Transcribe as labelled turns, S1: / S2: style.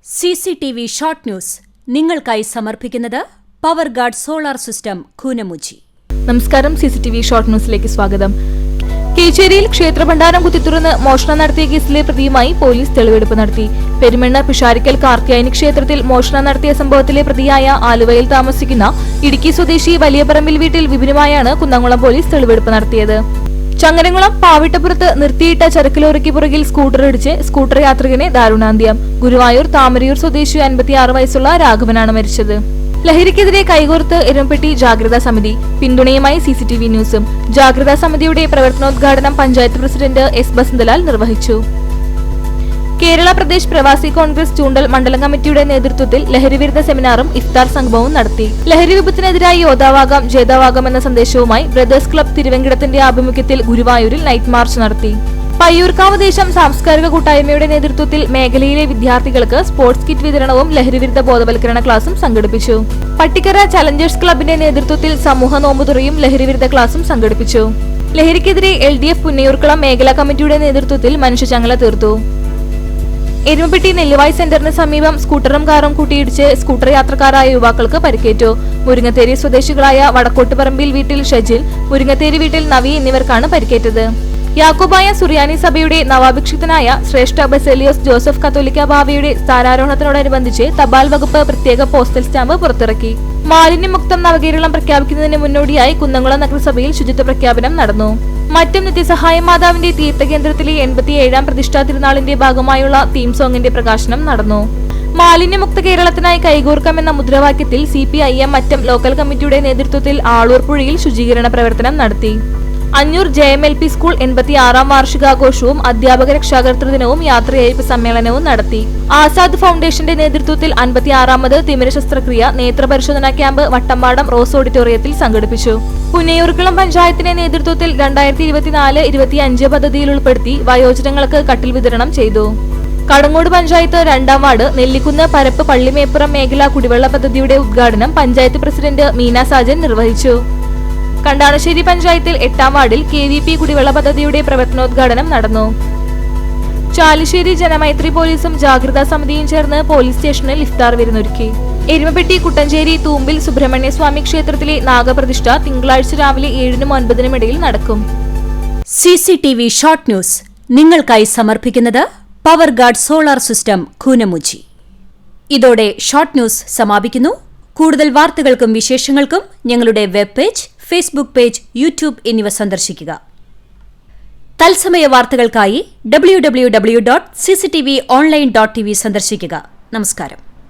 S1: CCTV short news നിങ്ങൾക്കായി സമർപ്പിക്കുന്നത് power guard solar system Koonamuchi.
S2: നമസ്കാരം. CCTV ഷോർട്ട് ന്യൂസിലേക്ക് സ്വാഗതം. കേച്ചേരിയിൽ ക്ഷേത്രഭണ്ഡാരം കുത്തിത്തുറന്ന് മോഷണം നടത്തിയ കേസിലെ പ്രതിയുമായി പോലീസ് തെളിവെടുപ്പ് നടത്തി. പെരുമണ്ണ പിഷാരിക്കൽ കാർത്യായനി ക്ഷേത്രത്തിൽ മോഷണം നടത്തിയ സംഭവത്തിലെ പ്രതിയായ ആലുവയിൽ താമസിക്കുന്ന ഇടുക്കി സ്വദേശി വലിയപറമ്പിൽ വീട്ടിൽ വിപിനുമായാണ് കുന്നംകുളം പോലീസ് തെളിവെടുപ്പ് നടത്തിയത്. ചങ്ങരംകുളം പാവിട്ടപ്പുറത്ത് നിർത്തിയിട്ട ചരക്ക് ലോറിക്ക് പുറകിൽ സ്കൂട്ടർ ഇടിച്ച് സ്കൂട്ടർ യാത്രികനെ ദാരുണാന്ത്യം. ഗുരുവായൂർ താമരയൂർ സ്വദേശി 56 വയസ്സുള്ള രാഘവനാണ് മരിച്ചത്. ലഹരിക്കെതിരെ കൈകോർത്ത് എരുമപ്പെട്ടി ജാഗ്രതാ സമിതി. പിന്തുണയുമായി CCTV ന്യൂസും. ജാഗ്രതാ സമിതിയുടെ പ്രവർത്തനോദ്ഘാടനം പഞ്ചായത്ത് പ്രസിഡന്റ് S. ബസന്തലാൽ നിർവഹിച്ചു. കേരള പ്രദേശ് പ്രവാസി കോൺഗ്രസ് ചൂണ്ടൽ മണ്ഡലം കമ്മിറ്റിയുടെ നേതൃത്വത്തിൽ ലഹരിവിരുദ്ധ സെമിനാറും ഇഫ്താർ സംഗമവും നടത്തി. ലഹരി വിപത്തിനെതിരായി യോദ്ധാവാകാം ജേതാവാകാം എന്ന സന്ദേശവുമായി ബ്രദേഴ്സ് ക്ലബ് തിരുവനന്തപുരത്തിന്റെ ആഭിമുഖ്യത്തിൽ ഗുരുവായൂരിൽ നൈറ്റ് മാർച്ച് നടത്തി. പയ്യൂർക്കാവ് ദേശം സാംസ്കാരിക കൂട്ടായ്മയുടെ നേതൃത്വത്തിൽ മേഖലയിലെ വിദ്യാർത്ഥികൾക്ക് സ്പോർട്സ് കിറ്റ് വിതരണവും ലഹരിവിരുദ്ധ ബോധവൽക്കരണ ക്ലാസും സംഘടിപ്പിച്ചു. പട്ടിക്കര ചലഞ്ചേഴ്സ് ക്ലബിന്റെ നേതൃത്വത്തിൽ സമൂഹ നോമ്പുതുറയും ലഹരിവിരുദ്ധ ക്ലാസും സംഘടിപ്പിച്ചു. ലഹരിക്കെതിരെ LDF പുന്നയൂർക്കുളം മേഖലാ കമ്മിറ്റിയുടെ നേതൃത്വത്തിൽ മനുഷ്യചങ്ങല തീർത്തു. എരുമപ്പെട്ടി നെല്ലുവായ് സെന്ററിന് സമീപം സ്കൂട്ടറും കാറും കൂട്ടിയിടിച്ച് സ്കൂട്ടർ യാത്രക്കാരായ യുവാക്കൾക്ക് പരിക്കേറ്റു. മുരിങ്ങത്തേരി സ്വദേശികളായ വടക്കോട്ടുപറമ്പിൽ വീട്ടിൽ ഷജിൽ, മുരിങ്ങത്തേരി വീട്ടിൽ നവി എന്നിവർക്കാണ് പരിക്കേറ്റത്. യാക്കോബായ സുറിയാനി സഭയുടെ നവാഭിഷിക്തനായ ശ്രേഷ്ഠ ബസേലിയോസ് ജോസഫ് കത്തോലിക്ക ബാവയുടെ സ്ഥാനാരോഹണത്തിനോടനുബന്ധിച്ച് തപാൽ വകുപ്പ് പ്രത്യേക പോസ്റ്റൽ സ്റ്റാമ്പ് പുറത്തിറക്കി. മാലിന്യമുക്തം നവകേരളം പ്രഖ്യാപിക്കുന്നതിന് മുന്നോടിയായി കുന്നംകുളം നഗരസഭയിൽ ശുചിത്വ പ്രഖ്യാപനം നടന്നു. മറ്റും നിത്യസഹായ മാതാവിന്റെ തീർത്ഥകേന്ദ്രത്തിലെ 87ാം പ്രതിഷ്ഠാ തിരുനാളിന്റെ ഭാഗമായുള്ള തീം സോങ്ങിന്റെ പ്രകാശനം നടന്നു. മാലിന്യമുക്ത കേരളത്തിനായി കൈകോർക്കാമെന്ന മുദ്രാവാക്യത്തിൽ CPIM മറ്റം ലോക്കൽ കമ്മിറ്റിയുടെ നേതൃത്വത്തിൽ ആളൂർ പുഴയിൽ ശുചീകരണ പ്രവർത്തനം നടത്തി. അഞ്ഞൂർ JMLP സ്കൂൾ 86ാം വാർഷികാഘോഷവും അധ്യാപക രക്ഷാകർതൃ ദിനവും യാത്രയയപ്പ് സമ്മേളനവും നടത്തി. ആസാദ് ഫൗണ്ടേഷന്റെ നേതൃത്വത്തിൽ 56ാമത് തിമിര ശസ്ത്രക്രിയ നേത്രപരിശോധനാ ക്യാമ്പ് വട്ടമ്പാടം റോസ് ഓഡിറ്റോറിയത്തിൽ സംഘടിപ്പിച്ചു. പുന്നയൂർക്കുളം പഞ്ചായത്തിന്റെ നേതൃത്വത്തിൽ 2024-25 പദ്ധതിയിൽ ഉൾപ്പെടുത്തി വയോജനങ്ങൾക്ക് കട്ടിൽ വിതരണം ചെയ്തു. കടങ്ങോട് പഞ്ചായത്ത് 2ാം വാർഡ് നെല്ലിക്കുന്ന് പരപ്പ് പള്ളിമേപ്പുറം മേഖലാ കുടിവെള്ള പദ്ധതിയുടെ ഉദ്ഘാടനം പഞ്ചായത്ത് പ്രസിഡന്റ് മീന സാജൻ നിർവഹിച്ചു. കണ്ടാണശ്ശേരി പഞ്ചായത്തിൽ 8ാം വാർഡിൽ KVP കുടിവെള്ള പദ്ധതിയുടെ പ്രവർത്തനോദ്ഘാടനം നടന്നു. ചാലിശ്ശേരി ജനമൈത്രി പോലീസും ജാഗ്രതാ സമിതിയും ചേർന്ന് പോലീസ് സ്റ്റേഷനിൽ ഇഫ്താർ വിരുന്നൊരുക്കി. എരുമപ്പെട്ടി കുട്ടഞ്ചേരി തൂമ്പിൽ സുബ്രഹ്മണ്യസ്വാമി ക്ഷേത്രത്തിലെ നാഗപ്രതിഷ്ഠ തിങ്കളാഴ്ച രാവിലെ 7-നും 9-നും ഇടയിൽ നടക്കും.
S1: CCTV ഷോർട്ട് ന്യൂസ് നിങ്ങൾക്കായി സമർപ്പിക്കുന്നത് power guard solar system Koonamuchi. ഇതോടെ ഷോർട്ട് ന്യൂസ് സമാപിക്കുന്നു. കൂടുതൽ വാർത്തകൾക്കും വിശേഷങ്ങൾക്കും ഞങ്ങളുടെ web page, Facebook page, YouTube എന്നിവ സന്ദർശിക്കുക. തത്സമയ വാർത്തകൾക്കായി www.cctv online.tv സന്ദർശിക്കുക. നമസ്കാരം.